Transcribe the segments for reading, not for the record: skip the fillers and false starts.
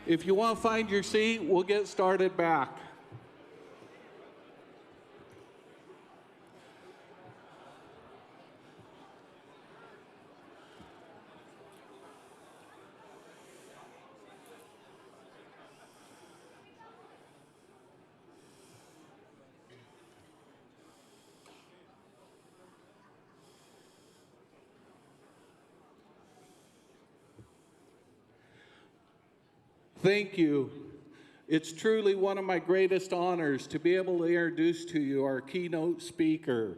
If you want to find your seat, we'll get started back. Thank you. It's truly one of my greatest honors to be able to introduce to you our keynote speaker.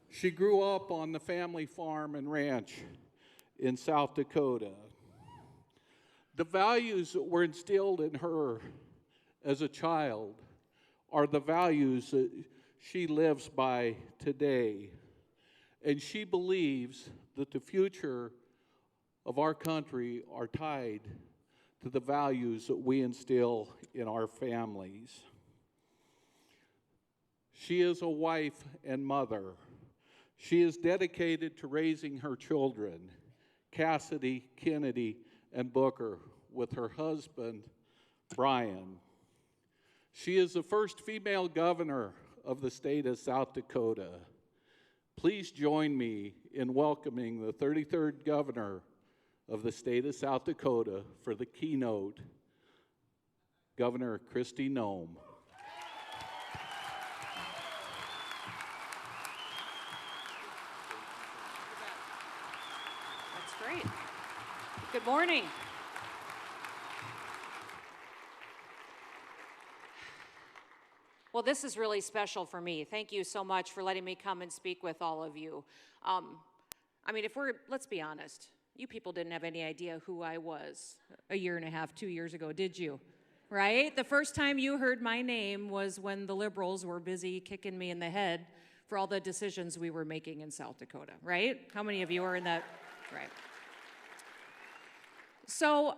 She grew up on the family farm and ranch in South Dakota. The values that were instilled in her as a child are the values that she lives by today. And she believes that the future of our country are tied to the values that we instill in our families. She is a wife and mother. She is dedicated to raising her children, Cassidy, Kennedy, and Booker, with her husband, Brian. She is the first female governor of the state of South Dakota. Please join me in welcoming the 33rd governor of the state of South Dakota for the keynote, Governor Kristi Noem. That's great. Good morning. Well, this is really special for me. Thank you so much for letting me come and speak with all of you. I mean, let's be honest. You people didn't have any idea who I was a year and a half, 2 years ago, did you? Right? The first time you heard my name was when the liberals were busy kicking me in the head for all the decisions we were making in South Dakota, right? How many of you are in that? Right. So,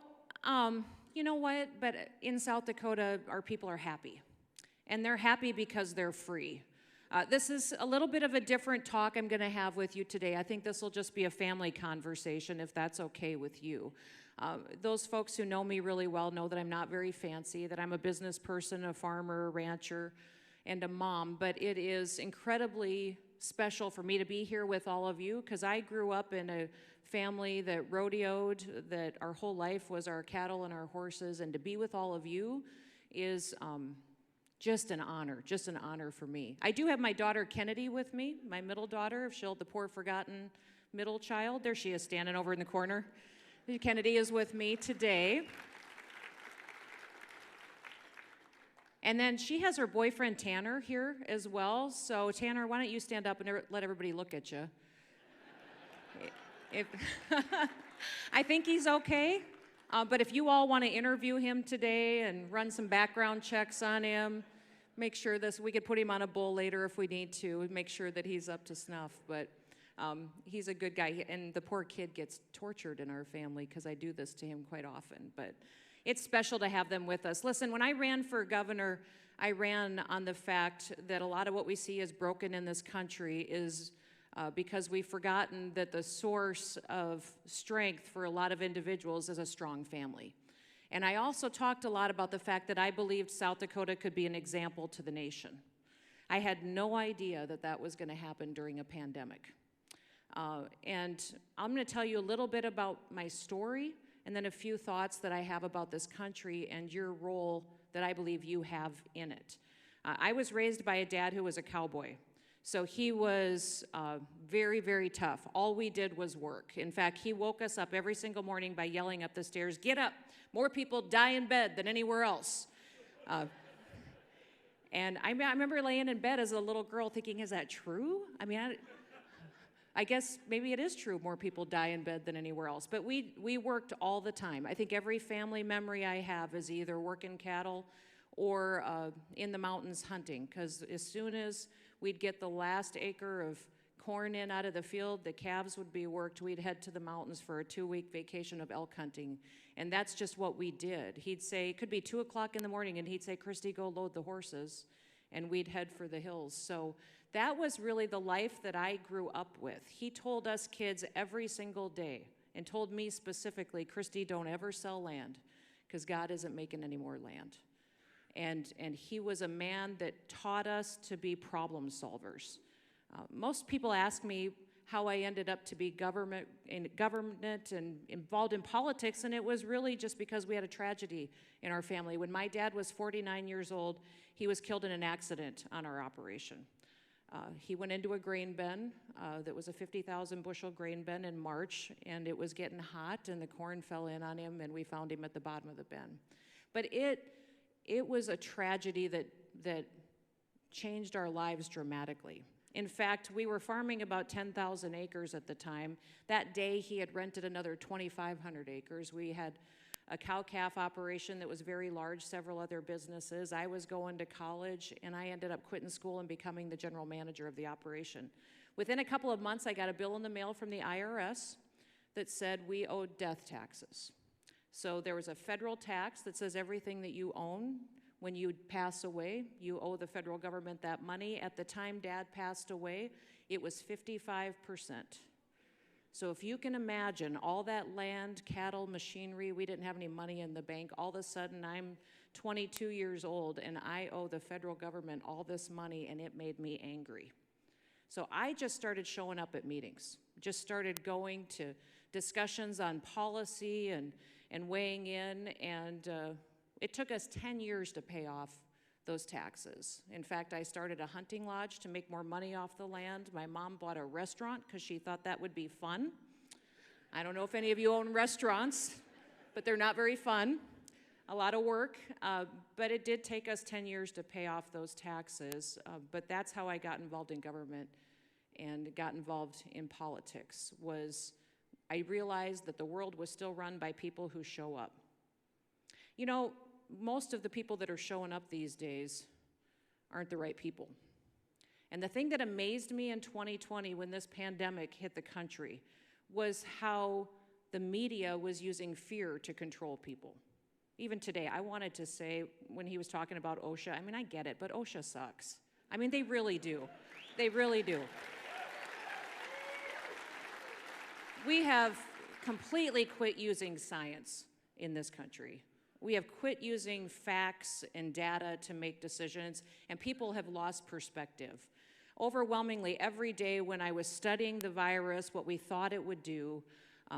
you know what? But in South Dakota, our people are happy. And they're happy because they're free. This is a little bit of a different talk I'm going to have with you today. I think this will just be a family conversation, if that's okay with you. Those folks who know me really well know that I'm not very fancy, that I'm a business person, a farmer, a rancher, and a mom. But it is incredibly special for me to be here with all of you, because I grew up in a family that rodeoed, that our whole life was our cattle and our horses, and to be with all of you is just an honor for me. I do have my daughter Kennedy with me, my middle daughter, the poor forgotten middle child. There she is standing over in the corner. Kennedy is with me today. And then she has her boyfriend Tanner here as well. So Tanner, why don't you stand up and let everybody look at you? I think he's okay. But if you all want to interview him today and run some background checks on him, make sure we could put him on a bull later if we need to, make sure that he's up to snuff. But he's a good guy, and the poor kid gets tortured in our family because I do this to him quite often. But it's special to have them with us. Listen, when I ran for governor, I ran on the fact that a lot of what we see is broken in this country is because we've forgotten that the source of strength for a lot of individuals is a strong family. And I also talked a lot about the fact that I believed South Dakota could be an example to the nation. I had no idea that that was going to happen during a pandemic. And I'm going to tell you a little bit about my story and then a few thoughts that I have about this country and your role that I believe you have in it. I was raised by a dad who was a cowboy. So he was very, very tough. All we did was work. In fact, he woke us up every single morning by yelling up the stairs, "Get up! More people die in bed than anywhere else." And I remember laying in bed as a little girl thinking, is that true? I mean, I guess maybe it is true more people die in bed than anywhere else. But we worked all the time. I think every family memory I have is either working cattle or in the mountains hunting, because as soon as we'd get the last acre of corn in out of the field, the calves would be worked, we'd head to the mountains for a 2-week vacation of elk hunting. And that's just what we did. He'd say, it could be 2 o'clock in the morning, and he'd say, "Kristi, go load the horses." And we'd head for the hills. So that was really the life that I grew up with. He told us kids every single day, and told me specifically, Kristi, don't ever sell land because God isn't making any more land. And he was a man that taught us to be problem solvers. Most people ask me how I ended up to be in government and involved in politics, and it was really just because we had a tragedy in our family. When my dad was 49 years old, he was killed in an accident on our operation. He went into a grain bin that was a 50,000 bushel grain bin in March, and it was getting hot, and the corn fell in on him, and we found him at the bottom of the bin. But it was a tragedy that changed our lives dramatically. In fact, we were farming about 10,000 acres at the time. That day, he had rented another 2,500 acres. We had a cow-calf operation that was very large, several other businesses. I was going to college, and I ended up quitting school and becoming the general manager of the operation. Within a couple of months, I got a bill in the mail from the IRS that said we owed death taxes. So there was a federal tax that says everything that you own, when you pass away, you owe the federal government that money. At the time Dad passed away, it was 55%. So if you can imagine all that land, cattle, machinery, we didn't have any money in the bank. All of a sudden, I'm 22 years old, and I owe the federal government all this money, and it made me angry. So I just started showing up at meetings, just started going to discussions on policy and weighing in, and it took us 10 years to pay off those taxes. In fact, I started a hunting lodge to make more money off the land. My mom bought a restaurant because she thought that would be fun. I don't know if any of you own restaurants, but they're not very fun. A lot of work, but it did take us 10 years to pay off those taxes. But that's how I got involved in government and got involved in politics, was I realized that the world was still run by people who show up. You know, most of the people that are showing up these days aren't the right people. And the thing that amazed me in 2020 when this pandemic hit the country was how the media was using fear to control people. Even today, I wanted to say, when he was talking about OSHA, I mean, I get it, but OSHA sucks. I mean, they really do. They really do. We have completely quit using science in this country. We have quit using facts and data to make decisions, and people have lost perspective. Overwhelmingly, every day when I was studying the virus, what we thought it would do,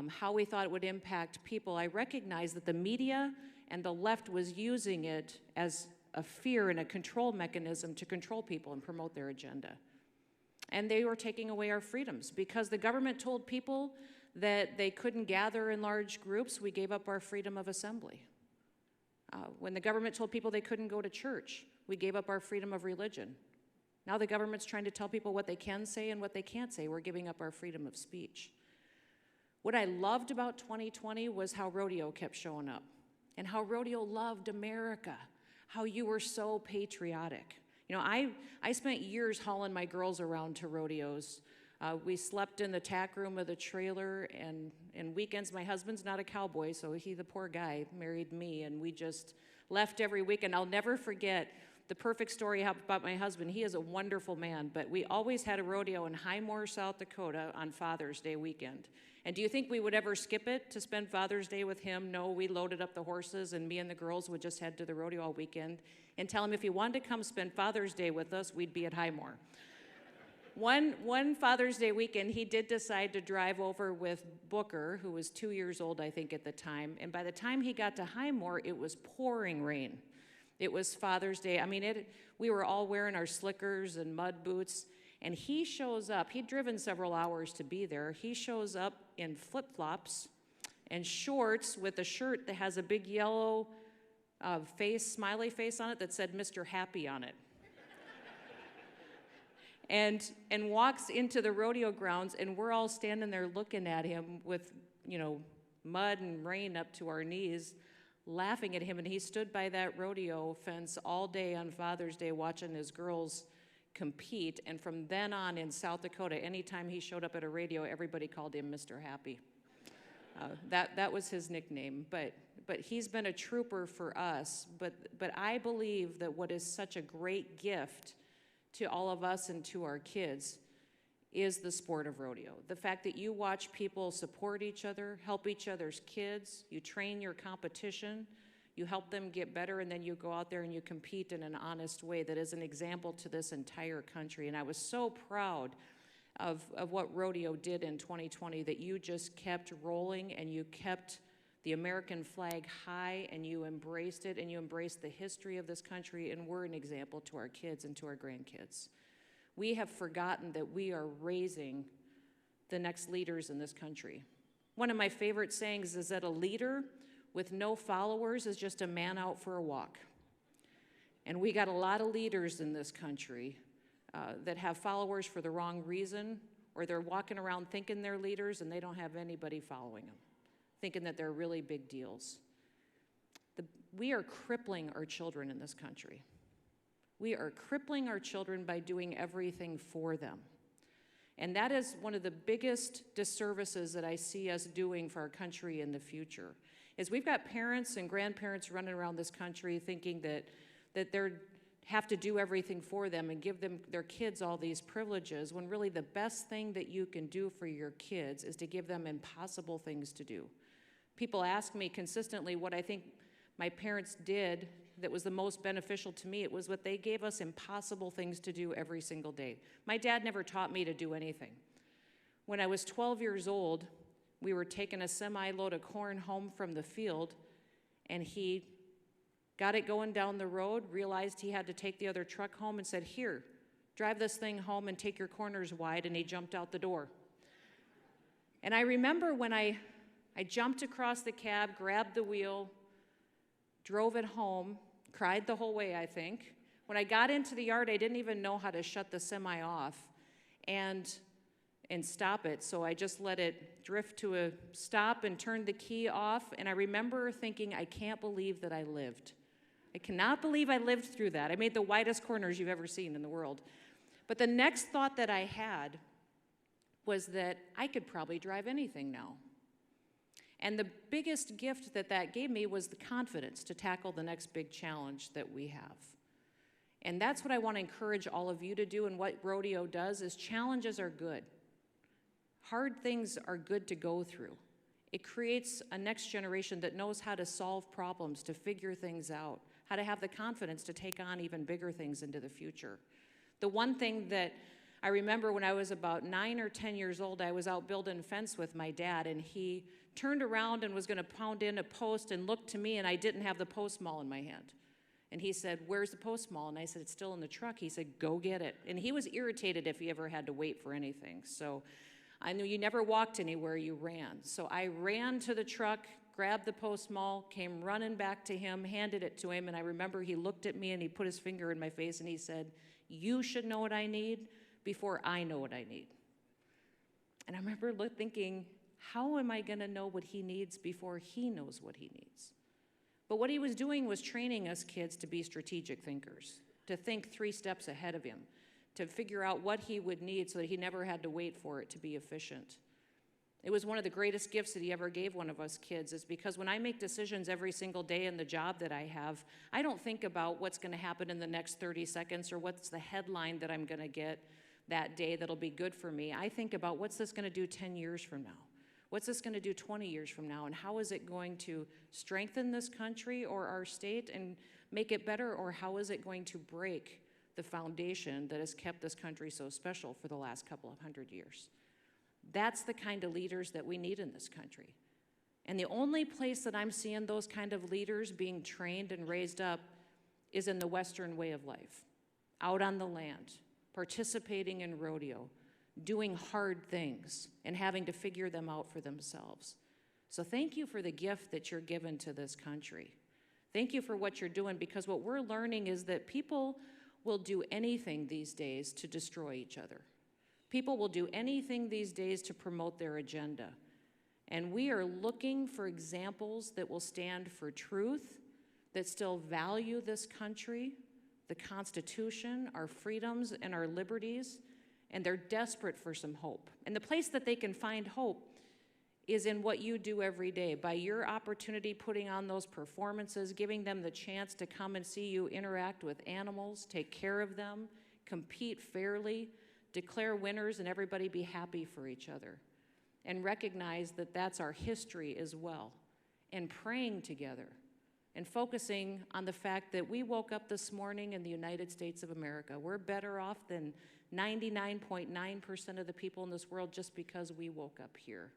how we thought it would impact people, I recognized that the media and the left was using it as a fear and a control mechanism to control people and promote their agenda. And they were taking away our freedoms. Because the government told people that they couldn't gather in large groups, we gave up our freedom of assembly. When the government told people they couldn't go to church, we gave up our freedom of religion. Now the government's trying to tell people what they can say and what they can't say. We're giving up our freedom of speech. What I loved about 2020 was how rodeo kept showing up, and how rodeo loved America, how you were so patriotic. You know, I spent years hauling my girls around to rodeos. We slept in the tack room of the trailer, and weekends, my husband's not a cowboy, so he, the poor guy, married me, and we just left every weekend. I'll never forget the perfect story about my husband. He is a wonderful man, but we always had a rodeo in Highmore, South Dakota on Father's Day weekend. And do you think we would ever skip it to spend Father's Day with him? No, we loaded up the horses, and me and the girls would just head to the rodeo all weekend and tell him if he wanted to come spend Father's Day with us, we'd be at Highmore. One Father's Day weekend, he did decide to drive over with Booker, who was 2 years old, I think, at the time. And by the time he got to Highmore, it was pouring rain. It was Father's Day. I mean, we were all wearing our slickers and mud boots. And he shows up. He'd driven several hours to be there. He shows up in flip-flops and shorts with a shirt that has a big yellow smiley face on it that said Mr. Happy on it. And walks into the rodeo grounds, and we're all standing there looking at him with, you know, mud and rain up to our knees, laughing at him. And he stood by that rodeo fence all day on Father's Day watching his girls compete. And from then on in South Dakota, anytime he showed up at a radio, everybody called him Mr. Happy. That was his nickname. But he's been a trooper for us. But I believe that what is such a great gift to all of us and to our kids is the sport of rodeo. The fact that you watch people support each other, help each other's kids, you train your competition, you help them get better, and then you go out there and you compete in an honest way that is an example to this entire country. And I was so proud of what rodeo did in 2020, that you just kept rolling and you kept the American flag high and you embraced it and you embraced the history of this country, and we're an example to our kids and to our grandkids. We have forgotten that we are raising the next leaders in this country. One of my favorite sayings is that a leader with no followers is just a man out for a walk. And we got a lot of leaders in this country that have followers for the wrong reason, or they're walking around thinking they're leaders and they don't have anybody following them, thinking that they're really big deals. We are crippling our children in this country. We are crippling our children by doing everything for them. And that is one of the biggest disservices that I see us doing for our country in the future, is we've got parents and grandparents running around this country thinking that they have to do everything for them and give them their kids all these privileges, when really the best thing that you can do for your kids is to give them impossible things to do. People ask me consistently what I think my parents did that was the most beneficial to me. It was what they gave us impossible things to do every single day. My dad never taught me to do anything. When I was 12 years old, we were taking a semi-load of corn home from the field, and he got it going down the road, realized he had to take the other truck home, and said, "Here, drive this thing home and take your corners wide," and he jumped out the door. And I remember when I jumped across the cab, grabbed the wheel, drove it home, cried the whole way, I think. When I got into the yard, I didn't even know how to shut the semi off and stop it, so I just let it drift to a stop and turned the key off, and I remember thinking, I can't believe that I lived. I cannot believe I lived through that. I made the widest corners you've ever seen in the world. But the next thought that I had was that I could probably drive anything now. And the biggest gift that that gave me was the confidence to tackle the next big challenge that we have. And that's what I want to encourage all of you to do, and what rodeo does is challenges are good. Hard things are good to go through. It creates a next generation that knows how to solve problems, to figure things out, how to have the confidence to take on even bigger things into the future. The one thing that I remember when I was about 9 or 10 years old, I was out building a fence with my dad, and he turned around and was going to pound in a post and looked to me, and I didn't have the post maul in my hand. And he said, "Where's the post maul?" And I said, "It's still in the truck." He said, "Go get it." And he was irritated if he ever had to wait for anything. So I knew you never walked anywhere, you ran. So I ran to the truck, grabbed the post maul, came running back to him, handed it to him, and I remember he looked at me and he put his finger in my face and he said, "You should know what I need before I know what I need." And I remember thinking, how am I going to know what he needs before he knows what he needs? But what he was doing was training us kids to be strategic thinkers, to think 3 steps ahead of him, to figure out what he would need so that he never had to wait for it to be efficient. It was one of the greatest gifts that he ever gave one of us kids, is because when I make decisions every single day in the job that I have, I don't think about what's going to happen in the next 30 seconds or what's the headline that I'm going to get that day that'll be good for me. I think about, what's this going to do 10 years from now? What's this going to do 20 years from now? And how is it going to strengthen this country or our state and make it better? Or how is it going to break the foundation that has kept this country so special for the last couple of 100 years? That's the kind of leaders that we need in this country. And the only place that I'm seeing those kind of leaders being trained and raised up is in the Western way of life, out on the land, participating in rodeo, doing hard things and having to figure them out for themselves. So thank you for the gift that you're given to this country. Thank you for what you're doing, because what we're learning is that people will do anything these days to destroy each other. People will do anything these days to promote their agenda. And we are looking for examples that will stand for truth, that still value this country, the Constitution, our freedoms, and our liberties, and they're desperate for some hope. And the place that they can find hope is in what you do every day, by your opportunity putting on those performances, giving them the chance to come and see you interact with animals, take care of them, compete fairly, declare winners and everybody be happy for each other, and recognize that that's our history as well, and praying together, and focusing on the fact that we woke up this morning in the United States of America. We're better off than 99.9% of the people in this world just because we woke up here.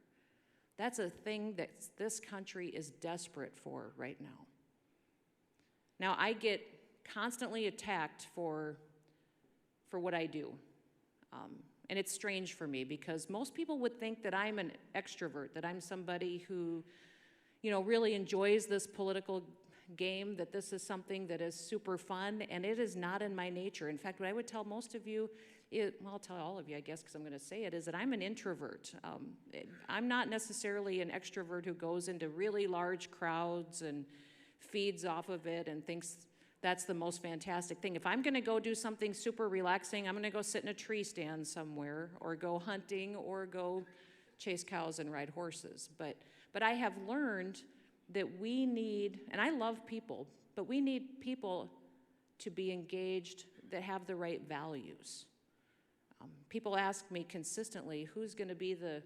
That's a thing that this country is desperate for right now. Now, I get constantly attacked for what I do. And it's strange for me because most people would think that I'm an extrovert, that I'm somebody who, really enjoys this political game, that this is something that is super fun, and it is not in my nature. In fact, what I would tell most of you, I'll tell all of you, I guess, because I'm going to say it, is that I'm an introvert. I'm not necessarily an extrovert who goes into really large crowds and feeds off of it and thinks that's the most fantastic thing. If I'm going to go do something super relaxing, I'm going to go sit in a tree stand somewhere or go hunting or go chase cows and ride horses. But I have learned that we need, and I love people, but we need people to be engaged that have the right values. People ask me consistently, who's going to be the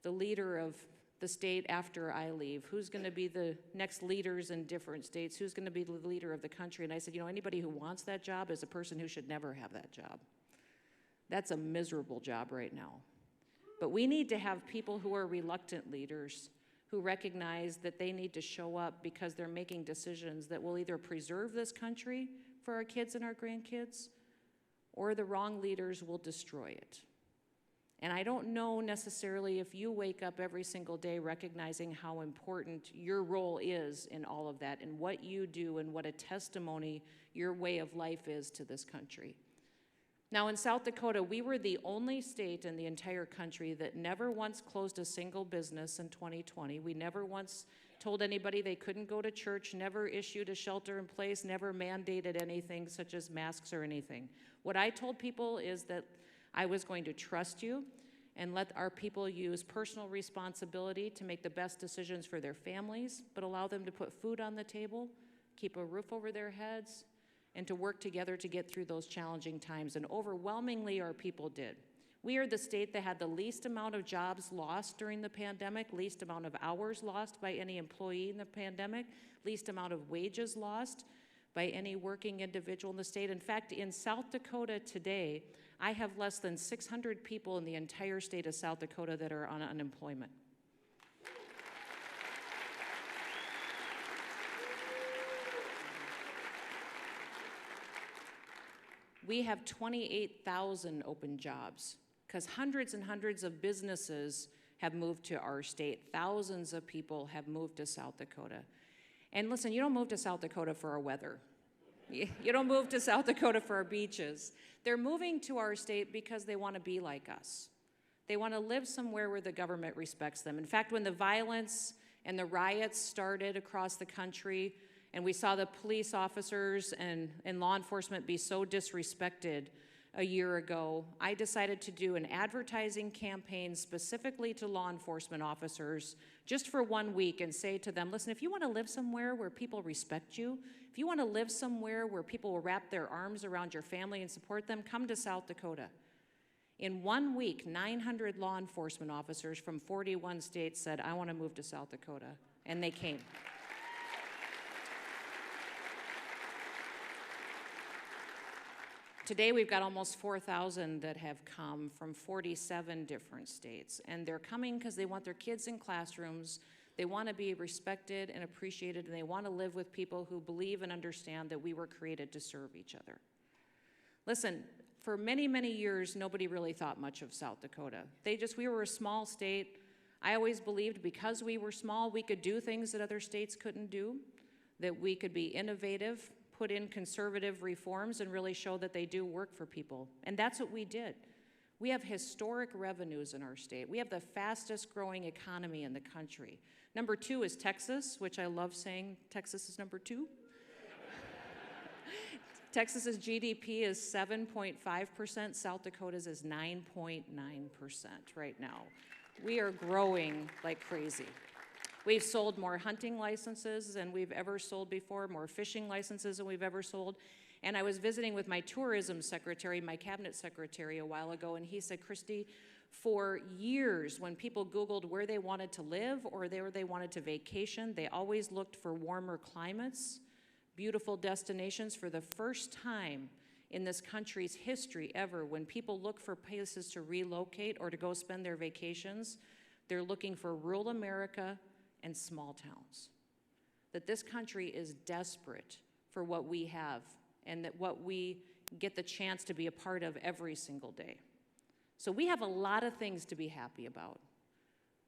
leader of the state after I leave? Who's going to be the next leaders in different states? Who's going to be the leader of the country? And I said, anybody who wants that job is a person who should never have that job. That's a miserable job right now. But we need to have people who are reluctant leaders who recognize that they need to show up because they're making decisions that will either preserve this country for our kids and our grandkids, or the wrong leaders will destroy it. And I don't know necessarily if you wake up every single day recognizing how important your role is in all of that and what you do and what a testimony your way of life is to this country. Now, in South Dakota, we were the only state in the entire country that never once closed a single business in 2020. We never once told anybody they couldn't go to church, never issued a shelter in place, never mandated anything such as masks or anything. What I told people is that I was going to trust you and let our people use personal responsibility to make the best decisions for their families, but allow them to put food on the table, keep a roof over their heads, and to work together to get through those challenging times. And overwhelmingly, our people did. We are the state that had the least amount of jobs lost during the pandemic, least amount of hours lost by any employee in the pandemic, least amount of wages lost by any working individual in the state. In fact, in South Dakota today, I have less than 600 people in the entire state of South Dakota that are on unemployment. We have 28,000 open jobs because hundreds and hundreds of businesses have moved to our state. Thousands of people have moved to South Dakota. And listen, you don't move to South Dakota for our weather. You don't move to South Dakota for our beaches. They're moving to our state because they want to be like us. They want to live somewhere where the government respects them. In fact, when the violence and the riots started across the country, and we saw the police officers and law enforcement be so disrespected a year ago, I decided to do an advertising campaign specifically to law enforcement officers just for 1 week and say to them, listen, if you want to live somewhere where people respect you, if you want to live somewhere where people will wrap their arms around your family and support them, come to South Dakota. In 1 week, 900 law enforcement officers from 41 states said, I want to move to South Dakota, and they came. Today, we've got almost 4,000 that have come from 47 different states, and they're coming because they want their kids in classrooms, they want to be respected and appreciated, and they want to live with people who believe and understand that we were created to serve each other. Listen, for many, many years, nobody really thought much of South Dakota. We were a small state. I always believed because we were small, we could do things that other states couldn't do, that we could be innovative, put in conservative reforms and really show that they do work for people. And that's what we did. We have historic revenues in our state. We have the fastest growing economy in the country. Number 2 is Texas, which I love saying Texas is number 2. Texas's GDP is 7.5%. South Dakota's is 9.9% right now. We are growing like crazy. We've sold more hunting licenses than we've ever sold before, more fishing licenses than we've ever sold. And I was visiting with my tourism secretary, my cabinet secretary a while ago, and he said, Kristi, for years when people Googled where they wanted to live or where they wanted to vacation, they always looked for warmer climates, beautiful destinations. For the first time in this country's history ever, when people look for places to relocate or to go spend their vacations, they're looking for rural America and small towns. That this country is desperate for what we have and that what we get the chance to be a part of every single day. So we have a lot of things to be happy about.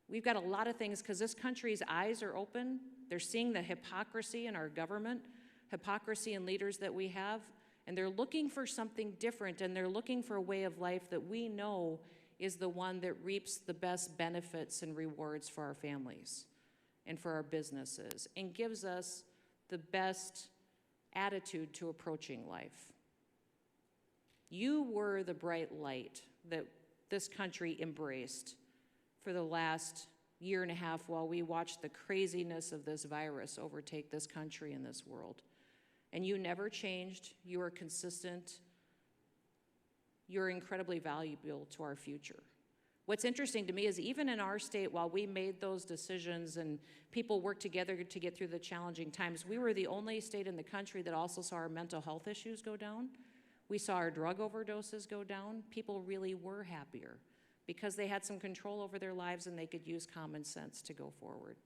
We've got a lot of things because this country's eyes are open. They're seeing the hypocrisy in our government, hypocrisy in leaders that we have, and they're looking for something different, and they're looking for a way of life that we know is the one that reaps the best benefits and rewards for our families and for our businesses and gives us the best attitude to approaching life. You were the bright light that this country embraced for the last year and a half while we watched the craziness of this virus overtake this country and this world. And you never changed. You were consistent. You're incredibly valuable to our future. What's interesting to me is even in our state, while we made those decisions and people worked together to get through the challenging times, we were the only state in the country that also saw our mental health issues go down. We saw our drug overdoses go down. People really were happier because they had some control over their lives and they could use common sense to go forward.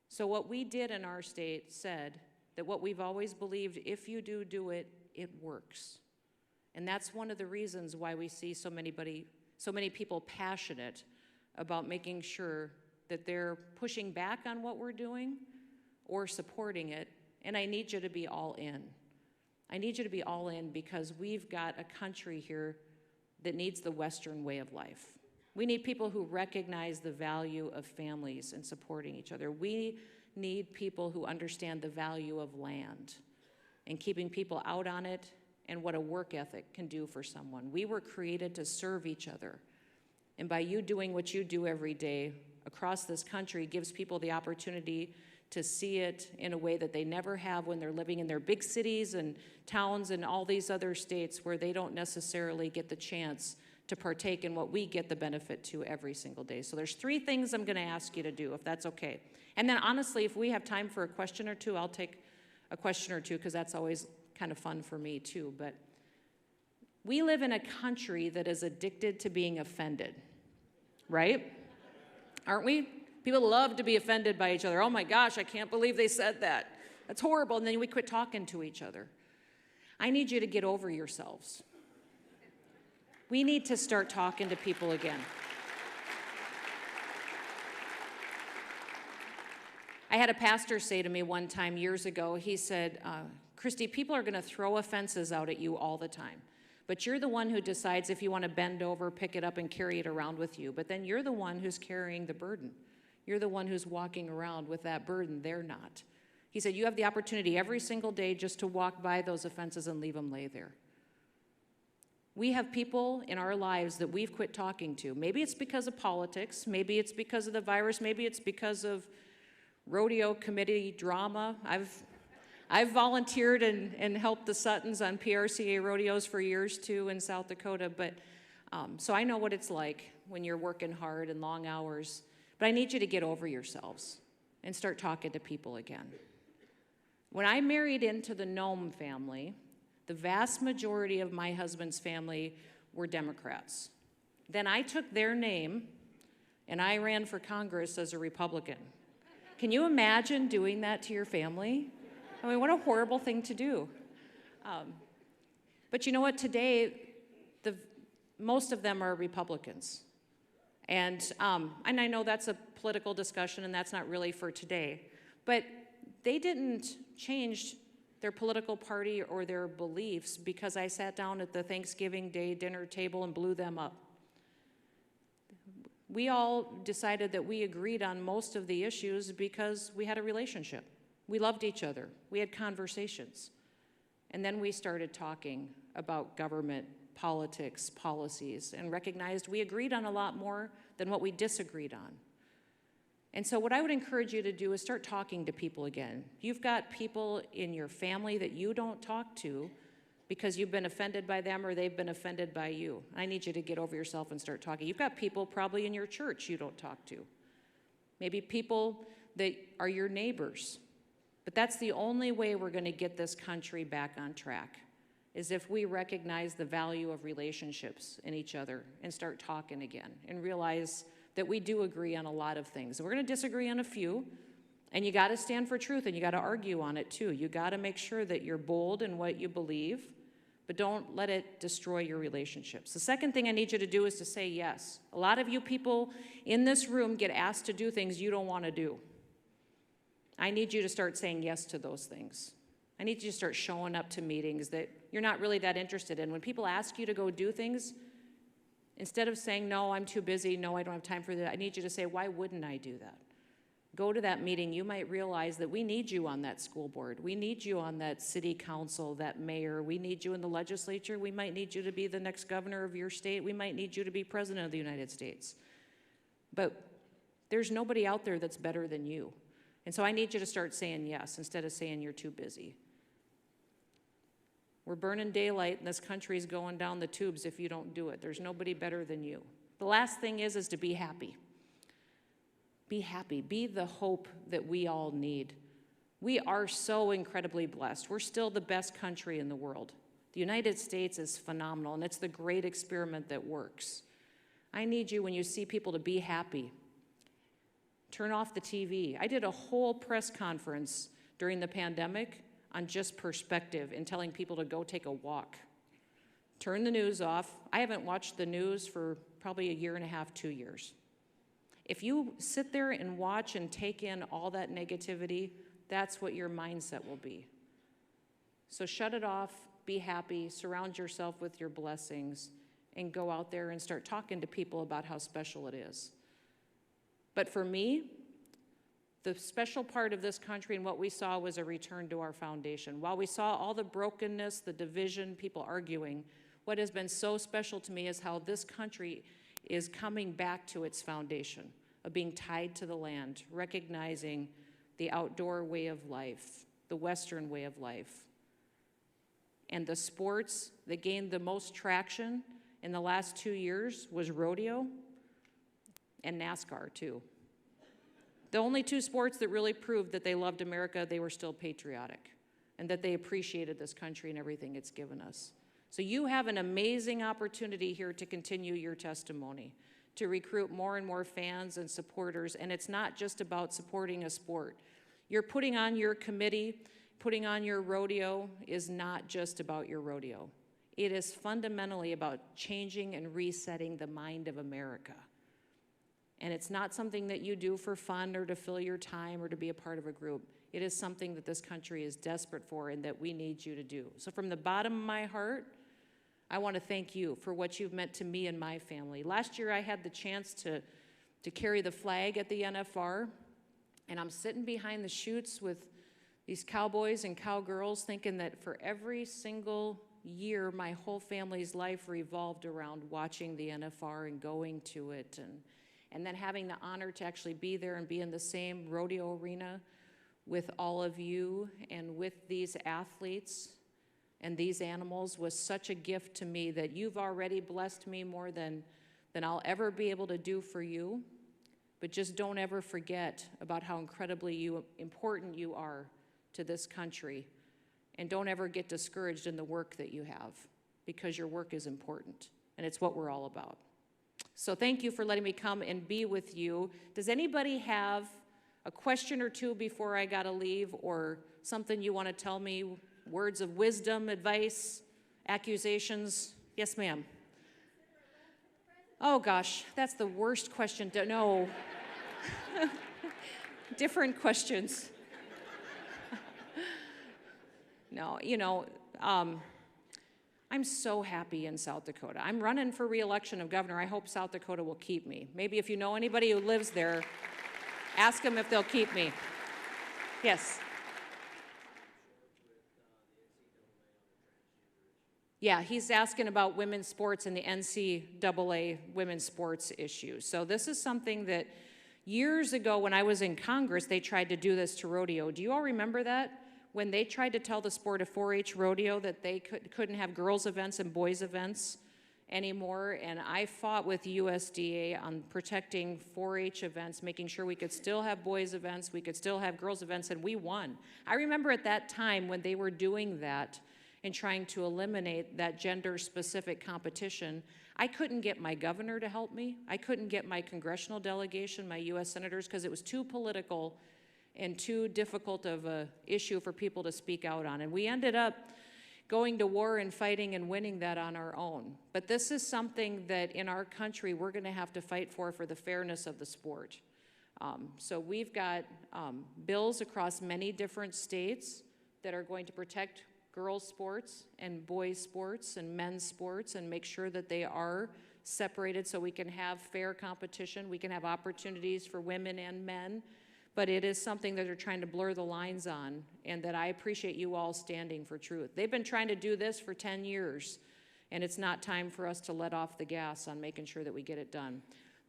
So what we did in our state said that what we've always believed, if you do it, it works. And that's one of the reasons why we see so many people passionate about making sure that they're pushing back on what we're doing or supporting it. And I need you to be all in. I need you to be all in because we've got a country here that needs the Western way of life. We need people who recognize the value of families and supporting each other. We need people who understand the value of land and keeping people out on it and what a work ethic can do for someone. We were created to serve each other. And by you doing what you do every day across this country gives people the opportunity to see it in a way that they never have when they're living in their big cities and towns and all these other states where they don't necessarily get the chance to partake in what we get the benefit to every single day. So there's 3 things I'm gonna ask you to do, if that's okay. And then honestly, if we have time for a question or two, I'll take a question or two because that's always kind of fun for me too. But we live in a country that is addicted to being offended, right? Aren't we? People love to be offended by each other. Oh my gosh, I can't believe they said that. That's horrible. And then we quit talking to each other. I need you to get over yourselves. We need to start talking to people again. I had a pastor say to me one time years ago, he said, Kristi, people are going to throw offenses out at you all the time. But you're the one who decides if you want to bend over, pick it up, and carry it around with you. But then you're the one who's carrying the burden. You're the one who's walking around with that burden. They're not. He said, you have the opportunity every single day just to walk by those offenses and leave them lay there. We have people in our lives that we've quit talking to. Maybe it's because of politics. Maybe it's because of the virus. Maybe it's because of rodeo committee drama. I've volunteered and helped the Suttons on PRCA rodeos for years too in South Dakota, but so I know what it's like when you're working hard and long hours. But I need you to get over yourselves and start talking to people again. When I married into the Noem family, the vast majority of my husband's family were Democrats. Then I took their name and I ran for Congress as a Republican. Can you imagine doing that to your family? I mean, what a horrible thing to do. But you know what? Today, most of them are Republicans. And I know that's a political discussion, and that's not really for today. But they didn't change their political party or their beliefs because I sat down at the Thanksgiving Day dinner table and blew them up. We all decided that we agreed on most of the issues because we had a relationship. We loved each other. We had conversations. And then we started talking about government, politics, policies, and recognized we agreed on a lot more than what we disagreed on. And so what I would encourage you to do is start talking to people again. You've got people in your family that you don't talk to because you've been offended by them or they've been offended by you. I need you to get over yourself and start talking. You've got people probably in your church you don't talk to. Maybe people that are your neighbors. But that's the only way we're going to get this country back on track, is if we recognize the value of relationships in each other and start talking again and realize that we do agree on a lot of things. We're going to disagree on a few, and you got to stand for truth and you got to argue on it too. You got to make sure that you're bold in what you believe, but don't let it destroy your relationships. The second thing I need you to do is to say yes. A lot of you people in this room get asked to do things you don't want to do. I need you to start saying yes to those things. I need you to start showing up to meetings that you're not really that interested in. When people ask you to go do things, instead of saying, no, I'm too busy, no, I don't have time for that, I need you to say, why wouldn't I do that? Go to that meeting. You might realize that we need you on that school board. We need you on that city council, that mayor. We need you in the legislature. We might need you to be the next governor of your state. We might need you to be president of the United States. But there's nobody out there that's better than you. And so I need you to start saying yes instead of saying you're too busy. We're burning daylight and this country's going down the tubes if you don't do it. There's nobody better than you. The last thing is to be happy. Be happy. Be the hope that we all need. We are so incredibly blessed. We're still the best country in the world. The United States is phenomenal, and it's the great experiment that works. I need you, when you see people, to be happy. Turn off the TV. I did a whole press conference during the pandemic on just perspective and telling people to go take a walk. Turn the news off. I haven't watched the news for probably a year and a half, 2 years. If you sit there and watch and take in all that negativity, that's what your mindset will be. So shut it off, be happy, surround yourself with your blessings, and go out there and start talking to people about how special it is. But for me, the special part of this country and what we saw was a return to our foundation. While we saw all the brokenness, the division, people arguing, what has been so special to me is how this country is coming back to its foundation of being tied to the land, recognizing the outdoor way of life, the Western way of life. And the sports that gained the most traction in the last 2 years was rodeo and NASCAR too. The only two sports that really proved that they loved America, they were still patriotic, and that they appreciated this country and everything it's given us. So you have an amazing opportunity here to continue your testimony, to recruit more and more fans and supporters, and it's not just about supporting a sport. You're putting on your committee, putting on your rodeo is not just about your rodeo. It is fundamentally about changing and resetting the mind of America. And it's not something that you do for fun or to fill your time or to be a part of a group. It is something that this country is desperate for and that we need you to do. So from the bottom of my heart, I want to thank you for what you've meant to me and my family. Last year I had the chance to carry the flag at the NFR, and I'm sitting behind the chutes with these cowboys and cowgirls thinking that for every single year my whole family's life revolved around watching the NFR and going to it, and then having the honor to actually be there and be in the same rodeo arena with all of you and with these athletes and these animals was such a gift to me that you've already blessed me more than I'll ever be able to do for you. But just don't ever forget about how incredibly important you are to this country. And don't ever get discouraged in the work that you have, because your work is important, and it's what we're all about. So thank you for letting me come and be with you. Does anybody have a question or two before I gotta leave, or something you want to tell me? Words of wisdom, advice, accusations? Yes, ma'am. Oh gosh, that's the worst question to know. Different questions. No, you know, I'm so happy in South Dakota. I'm running for re-election of governor. I hope South Dakota will keep me. Maybe if you know anybody who lives there, ask them if they'll keep me. Yes. Yeah, he's asking about women's sports and the NCAA women's sports issue. So this is something that, Years ago when I was in Congress, they tried to do this to rodeo. Do you all remember that? When they tried to tell the sport of 4-H rodeo that they couldn't have girls events and boys events anymore, and I fought with USDA on protecting 4-H events, making sure we could still have boys events, we could still have girls events, and we won. I remember at that time when they were doing that and trying to eliminate that gender-specific competition, I couldn't get my governor to help me. I couldn't get my congressional delegation, my US senators, because it was too political and too difficult of an issue for people to speak out on. And we ended up going to war and fighting and winning that on our own. But this is something that in our country we're going to have to fight for the fairness of the sport. So we've got bills across many different states that are going to protect girls' sports and boys' sports and men's sports and make sure that they are separated so we can have fair competition, we can have opportunities for women and men. But it is something that they're trying to blur the lines on, and that I appreciate you all standing for truth. They've been trying to do this for 10 years, and it's not time for us to let off the gas on making sure that we get it done.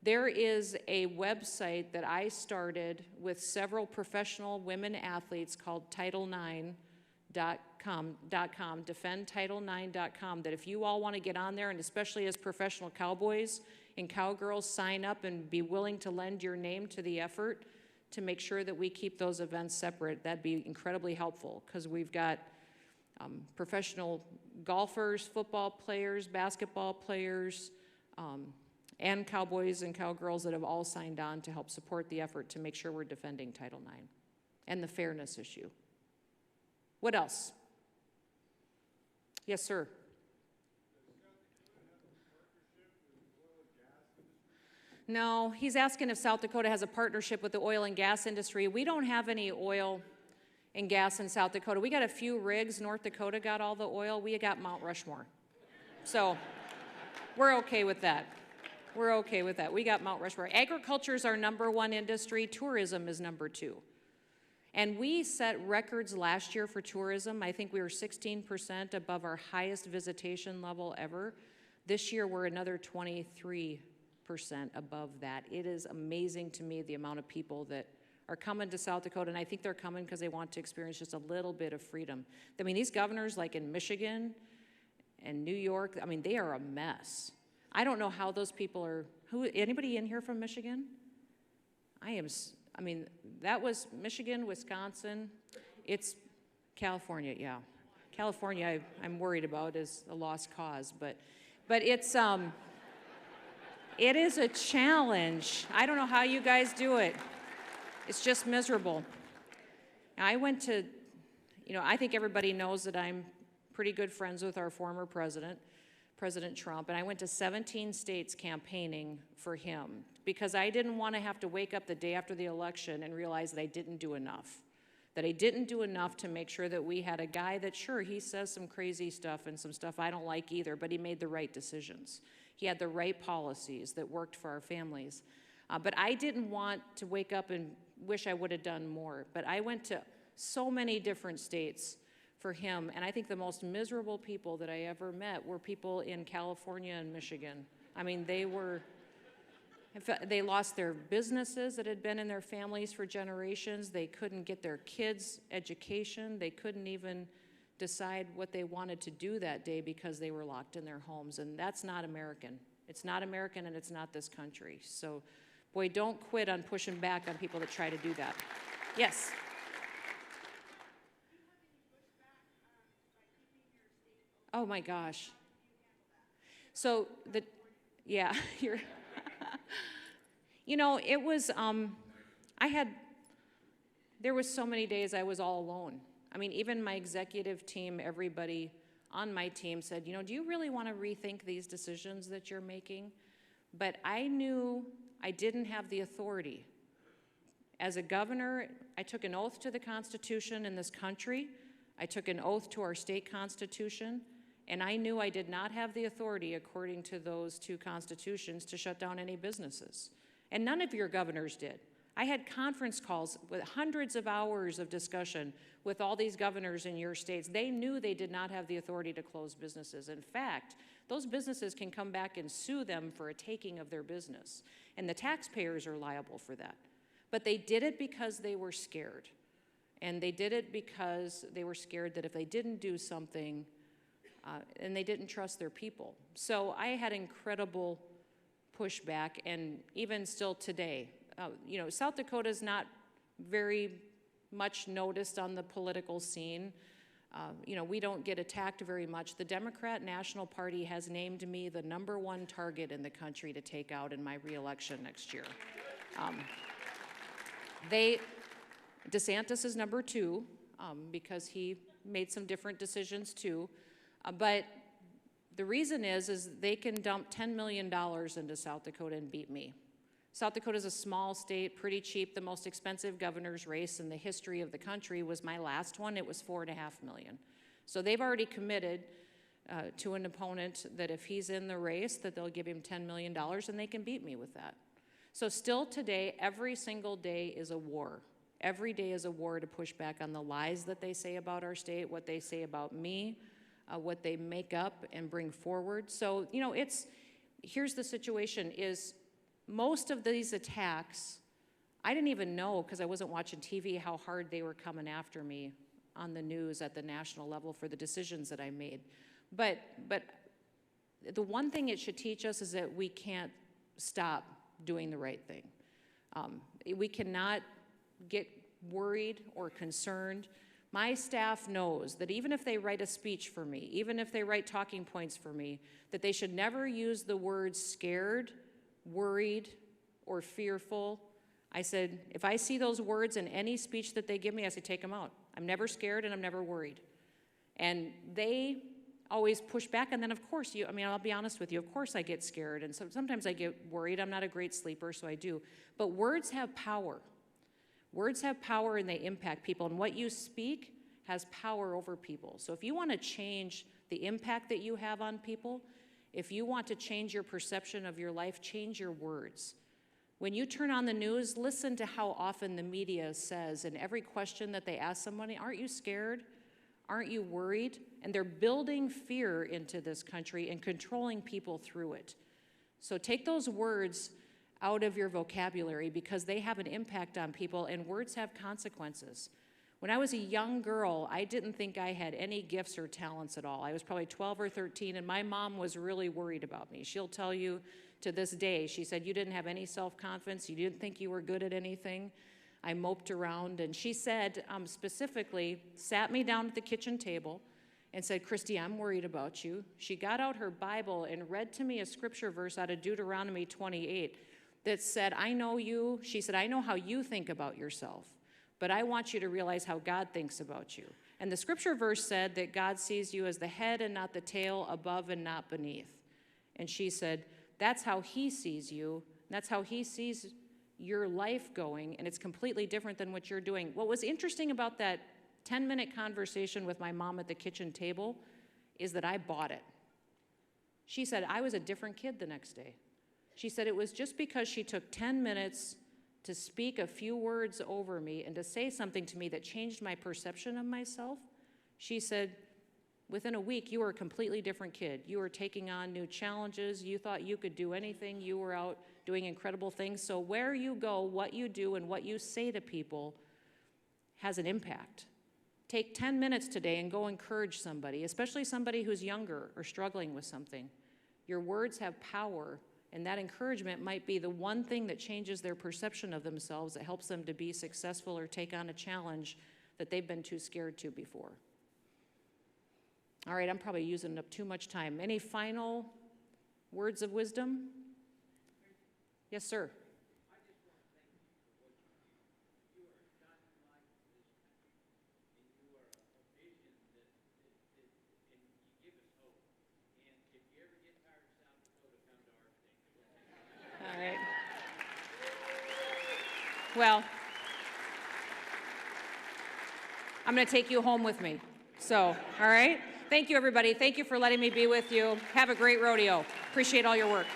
There is a website that I started with several professional women athletes called Title9.com, defendtitle9.com, that if you all want to get on there, and especially as professional cowboys and cowgirls, sign up and be willing to lend your name to the effort to make sure that we keep those events separate. That'd be incredibly helpful, because we've got professional golfers, football players, basketball players, and cowboys and cowgirls that have all signed on to help support the effort to make sure we're defending Title IX and the fairness issue. What else? Yes, sir. No, he's asking if South Dakota has a partnership with the oil and gas industry. We don't have any oil and gas in South Dakota. We got a few rigs. North Dakota got all the oil. We got Mount Rushmore. So we're okay with that. We're okay with that. We got Mount Rushmore. Agriculture is our #1 industry. Tourism is #2. And we set records last year for tourism. I think we were 16% above our highest visitation level ever. This year we're another 23% above that. It is amazing to me the amount of people that are coming to South Dakota, and I think they're coming because they want to experience just a little bit of freedom. I mean, these governors like in Michigan and New York, I mean, they are a mess. I don't know how those people are, anybody in here from Michigan? I mean, that was Michigan, Wisconsin, it's California, yeah. California, I'm worried about is a lost cause, but it's, it is a challenge. I don't know how you guys do it. It's just miserable. I went to, I think everybody knows that I'm pretty good friends with our former president, President Trump, and I went to 17 states campaigning for him because I didn't want to have to wake up the day after the election and realize that I didn't do enough. That I didn't do enough to make sure that we had a guy that, sure, he says some crazy stuff and some stuff I don't like either, but he made the right decisions. He had the right policies that worked for our families. But I didn't want to wake up and wish I would have done more. But I went to so many different states for him, and I think the most miserable people that I ever met were people in California and Michigan. I mean, they lost their businesses that had been in their families for generations. They couldn't get their kids' education. They couldn't even decide what they wanted to do that day because they were locked in their homes, and that's not American. It's not American, and it's not this country. So, boy, don't quit on pushing back on people that try to do that. Yes? Oh my gosh. So, yeah, you're, it was, there was so many days I was all alone. I mean, even my executive team, everybody on my team said, do you really want to rethink these decisions that you're making? But I knew I didn't have the authority. As a governor, I took an oath to the Constitution in this country. I took an oath to our state constitution, and I knew I did not have the authority, according to those two constitutions, to shut down any businesses. And none of your governors did. I had conference calls with hundreds of hours of discussion with all these governors in your states. They knew they did not have the authority to close businesses. In fact, those businesses can come back and sue them for a taking of their business, and the taxpayers are liable for that. But they did it because they were scared, and they did it because they were scared that if they didn't do something, and they didn't trust their people. So I had incredible pushback, and even still today, you know, South Dakota is not very much noticed on the political scene. You know, we don't get attacked very much. The Democrat National Party has named me the #1 target in the country to take out in my reelection next year. DeSantis is #2 because he made some different decisions too. But the reason is they can dump $10 million into South Dakota and beat me. South Dakota is a small state, pretty cheap. The most expensive governor's race in the history of the country was my last one. It was $4.5 million. So they've already committed to an opponent that if he's in the race, that they'll give him $10 million and they can beat me with that. So still today, every single day is a war. Every day is a war to push back on the lies that they say about our state, what they say about me, what they make up and bring forward. So, you know, here's the situation is most of these attacks, I didn't even know because I wasn't watching TV how hard they were coming after me on the news at the national level for the decisions that I made. But the one thing it should teach us is that we can't stop doing the right thing. We cannot get worried or concerned. My staff knows that even if they write a speech for me, even if they write talking points for me, that they should never use the words scared, worried, or fearful. I said, if I see those words in any speech that they give me, I say, take them out. I'm never scared and I'm never worried. And they always push back, and then of course, I'll be honest with you, of course I get scared, and sometimes I get worried. I'm not a great sleeper, so I do. But words have power. Words have power and they impact people, and what you speak has power over people. So if you want to change the impact that you have on people, if you want to change your perception of your life, change your words. When you turn on the news, listen to how often the media says in every question that they ask somebody, aren't you scared? Aren't you worried? And they're building fear into this country and controlling people through it. So take those words out of your vocabulary because they have an impact on people, and words have consequences. When I was a young girl, I didn't think I had any gifts or talents at all. I was probably 12 or 13, and my mom was really worried about me. She'll tell you to this day, she said, you didn't have any self-confidence, you didn't think you were good at anything. I moped around, and she said, specifically, sat me down at the kitchen table and said, Kristi, I'm worried about you. She got out her Bible and read to me a scripture verse out of Deuteronomy 28 that said, I know you. She said, I know how you think about yourself, but I want you to realize how God thinks about you. And the scripture verse said that God sees you as the head and not the tail, above and not beneath. And she said, that's how he sees you. That's how he sees your life going, and it's completely different than what you're doing. What was interesting about that 10-minute conversation with my mom at the kitchen table is that I bought it. She said I was a different kid the next day. She said it was just because she took 10 minutes to speak a few words over me and to say something to me that changed my perception of myself. She said, within a week, you were a completely different kid. You were taking on new challenges. You thought you could do anything. You were out doing incredible things. So where you go, what you do, and what you say to people has an impact. Take 10 minutes today and go encourage somebody, especially somebody who's younger or struggling with something. Your words have power, and that encouragement might be the one thing that changes their perception of themselves, that helps them to be successful or take on a challenge that they've been too scared to before. All right, I'm probably using up too much time. Any final words of wisdom? Yes, sir. All right. Well, I'm going to take you home with me. So, all right? Thank you, everybody. Thank you for letting me be with you. Have a great rodeo. Appreciate all your work.